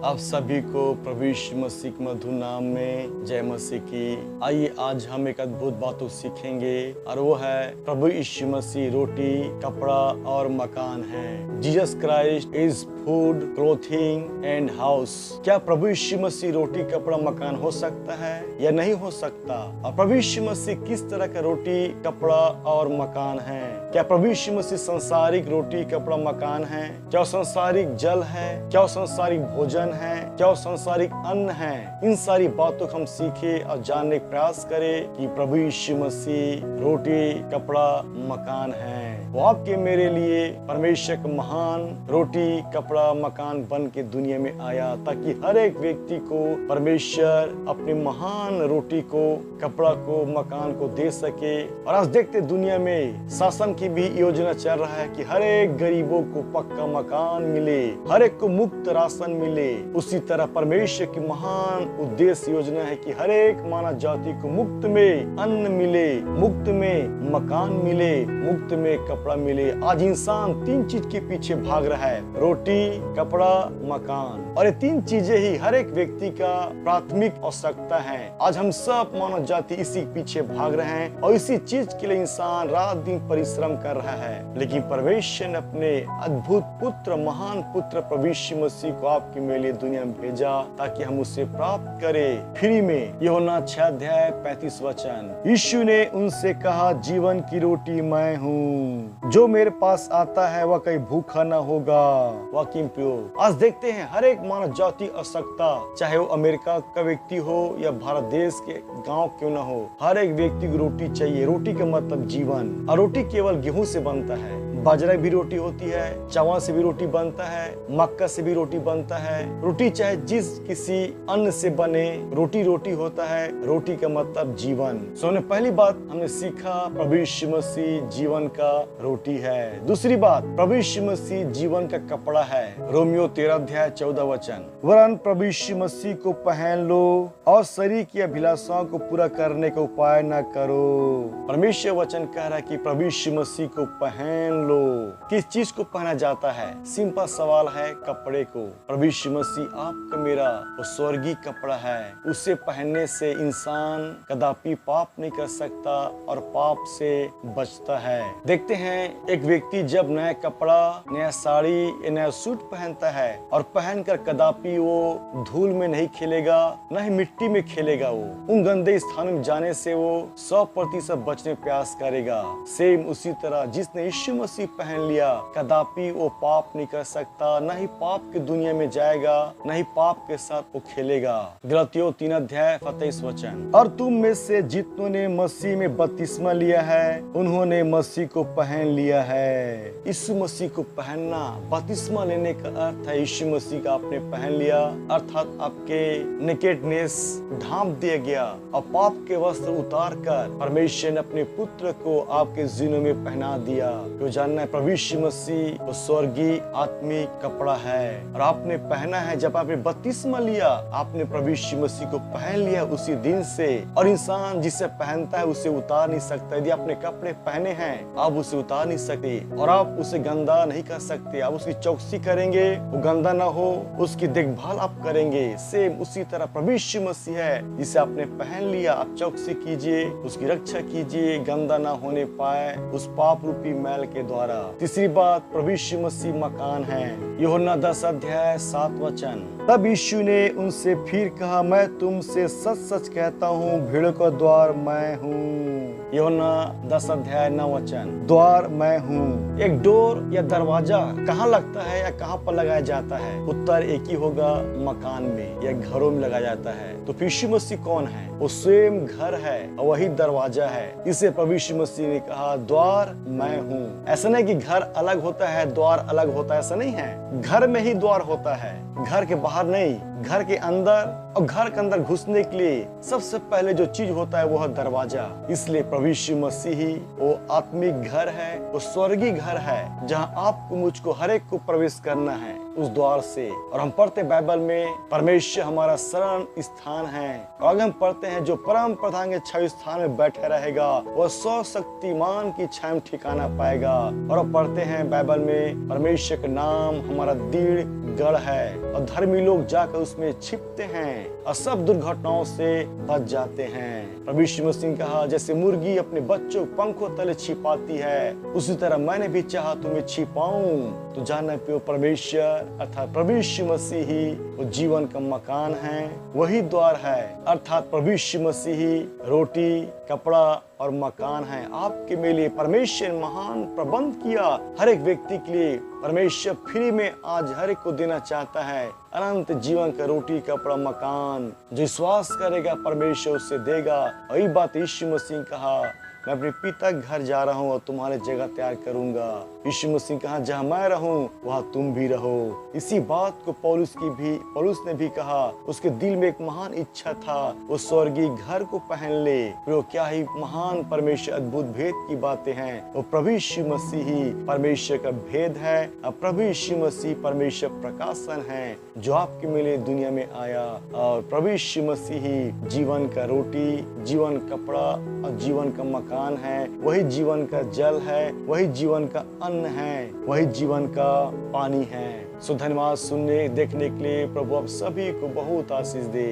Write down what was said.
आप सभी को प्रभु यीशु मसीह के मधुर नाम में जय मसीह की। आइए आज हम एक अद्भुत बात सीखेंगे और वो है प्रभु यीशु मसीह रोटी, कपड़ा और मकान है। Jesus Christ is food, clothing and house. क्या प्रभु यीशु मसीह रोटी, कपड़ा, मकान हो सकता है या नहीं हो सकता? और प्रभु यीशु मसीह किस तरह का रोटी, कपड़ा और मकान है? क्या प्रभु यीशु मसीह सांसारिक रोटी, कपड़ा, मकान है? क्या सांसारिक जल है? क्या सांसारिक भोजन है? क्या सांसारिक अन्न है? इन सारी बातों को हम सीखे और जानने का प्रयास करें कि प्रभु यीशु मसीह रोटी, कपड़ा, मकान है। वो आपके मेरे लिए परमेश्वर का महान रोटी, कपड़ा, मकान बन के दुनिया में आया ताकि हर एक व्यक्ति को परमेश्वर अपने महान रोटी को, कपड़ा को, मकान को दे सके। और आज देखते दुनिया में शासन की भी योजना चल रहा है कि हर एक गरीबों को पक्का मकान मिले, हर एक को मुफ्त राशन मिले। उसी तरह परमेश्वर की महान उद्देश्य योजना है कि हर एक मानव जाति को मुफ्त में अन्न मिले, मुफ्त में मकान मिले, मुफ्त में कपड़ा मिले। आज इंसान तीन चीज के पीछे भाग रहा है, रोटी, कपड़ा, मकान। और ये तीन चीजें ही हर एक व्यक्ति का प्राथमिक आवश्यकता है। आज हम सब मानव जाति इसी पीछे भाग रहे हैं और इसी चीज के लिए इंसान रात दिन परिश्रम कर रहा है। लेकिन परमेश्वर ने अपने अद्भुत पुत्र, महान पुत्र प्रभु यीशु मसीह को आपके मेरे लिए दुनिया में भेजा ताकि हम उसे प्राप्त करें फ्री में। यूहन्ना 6:35 वचन। यीशु ने उनसे कहा, जीवन की रोटी मैं हूँ, जो मेरे पास आता है वह कहीं भूखा न होगा। वाकिम प्रियो, आज देखते हैं हर एक मानव जाति आवश्यकता, चाहे वो अमेरिका का व्यक्ति हो या भारत देश के गांव क्यों न हो, हर एक व्यक्ति को रोटी चाहिए। रोटी का मतलब जीवन। और रोटी केवल गेहूं से बनता है, बाजरा भी रोटी होती है, चावल से भी रोटी बनता है, मक्का से भी रोटी बनता है। रोटी चाहे जिस किसी अन्न से बने, रोटी रोटी होता है। रोटी का मतलब जीवन। सो पहली बात हमने सीखा, प्रभु यीशु मसीह जीवन का रोटी है। दूसरी बात, प्रभु यीशु मसीह जीवन का कपड़ा है। रोमियो 13:14 वचन। वरन प्रभु यीशु मसीह को पहन लो और शरीर की अभिलाषाओं को पूरा करने का उपाय न करो। परमेश्वर वचन कह रहा है कि प्रभु यीशु मसीह को पहन लो। किस चीज को पहना जाता है? सिंपल सवाल है, कपड़े को। प्रभु यीशु मसीह आपका मेरा वो स्वर्गीय कपड़ा है। उसे पहनने से इंसान कदापि पाप नहीं कर सकता और पाप से बचता है। देखते हैं एक व्यक्ति जब नया कपड़ा, नया साड़ी या नया सूट पहनता है और पहनकर कदापि वो धूल में नहीं खेलेगा, न ही मिट्टी में खेलेगा। वो उन गंदे स्थानों में जाने से वो 100% बचने प्रयास करेगा। सेम उसी तरह जिसने यीशु मसीह पहन लिया, कदापि वो पाप नहीं कर सकता, न ही पाप की दुनिया में जाएगा, न ही पाप के साथ वो खेलेगा। गलातियों 3:27 वचन। और तुम में से जितनों ने मसीह में बपतिस्मा लिया है, उन्होंने मसीह को पहन लिया है। यीशु मसीह को पहनना, बपतिस्मा लेने का अर्थ है यीशु मसीह का आपने पहन लिया, अर्थात आपके नेकेडनेस ढांप दिया गया और पाप के वस्त्र उतार कर परमेश्वर ने अपने पुत्र को आपके जीनों में पहना दिया। तो जानना है, प्रभु यीशु मसीह वो स्वर्गीय आत्मिक कपड़ा है और आपने पहना है। जब आपने बपतिस्मा लिया, आपने प्रभु यीशु मसीह को पहन लिया उसी दिन से। और इंसान जिसे पहनता है उसे उतार नहीं सकता। यदि आपने कपड़े पहने हैं, आप उसे उतार नहीं सकते और आप उसे गंदा नहीं कर सकते। आप उसकी चौकसी करेंगे, वो गंदा ना हो, उसकी देखभाल आप करेंगे। सेम उसी तरह प्रभु यीशु मसीह है जिसे आपने पहन लिया, आप चौकसी कीजिए, उसकी रक्षा कीजिए, गंदा ना होने पाए उस पाप रूपी मैल के द्वारा। तीसरी बात, प्रभु यीशु मसीह मकान है। यूहन्ना 10:7 वचन। तब यीशु ने उनसे फिर कहा, मैं तुमसे सच सच कहता हूँ, भीड़ का द्वार मैं हूँ। यूहन्ना 10:9 वचन। द्वार मैं हूँ। एक डोर या दरवाजा कहाँ लगता है या कहाँ पर लगाया जाता है? उत्तर एक ही होगा, मकान में या घरों में लगाया जाता है। तो यीशु मसीह कौन है? वो स्वयं घर है और वही दरवाजा है। इसे प्रभु यीशु मसीह ने कहा, द्वार मैं हूँ। ऐसा नहीं कि घर अलग होता है, द्वार अलग होता है, ऐसा नहीं है। घर में ही द्वार होता है, घर के बाहर नहीं। घर के अंदर और घर के अंदर घुसने के लिए सबसे पहले जो चीज होता है वो है दरवाजा। इसलिए प्रभु यीशु मसीह ही वो आत्मिक घर है, वो स्वर्गीय घर है जहाँ आपको मुझको हर एक को प्रवेश करना है। उस द्वार से। और हम पढ़ते बाइबल में परमेश्वर हमारा शरण स्थान है। और आगे हम पढ़ते हैं जो परम प्रधान के छाया स्थान में बैठे रहेगा वह सर्वशक्तिमान की छाया में ठिकाना पाएगा। और अब पढ़ते हैं बाइबल में परमेश्वर का नाम हमारा दृढ़ गढ़ है और धर्मी लोग जाकर उसमें छिपते हैं और सब दुर्घटनाओं से बच जाते हैं। प्रभु यीशु मसीह ने कहा जैसे मुर्गी अपने बच्चों को पंखों तले छिपाती है उसी तरह मैंने भी चाहा तुम्हें छिपाऊं। तो जानना पियो परमेश्वर अर्थात प्रभु यीशु मसीह ही वो जीवन का मकान है, वही द्वार है अर्थात प्रभु यीशु मसीह ही रोटी कपड़ा और मकान है। आपके मेरे लिए परमेश्वर महान प्रबंध किया। हर एक व्यक्ति के लिए परमेश्वर फ्री में आज हर एक को देना चाहता है अनंत जीवन का रोटी कपड़ा मकान। जो विश्वास करेगा परमेश्वर उसे देगा। वही बात यीशु मसीह ने कहा मैं अपने पिता के घर जा रहा हूँ और तुम्हारे जगह तैयार करूंगा। यीशु मसीह कहा जहाँ मैं रहूं वहाँ तुम भी रहो। इसी बात को पौलुस ने भी कहा। उसके दिल में एक महान इच्छा था वो स्वर्गीय घर को पहन ले। वो क्या ही महान परमेश्वर अद्भुत भेद की बातें हैं। वो प्रभु यीशु मसीह ही परमेश्वर का भेद है और प्रभु यीशु मसीह परमेश्वर प्रकाशन है जो आपके मेरे दुनिया में आया। और प्रभु यीशु मसीह ही जीवन का रोटी जीवन कपड़ा और जीवन का मकान है, वही जीवन का जल है, वही जीवन का अन्न है, वही जीवन का पानी है। सो धन्यवाद सुनने देखने के लिए। प्रभु आप सभी को बहुत आशीष दे।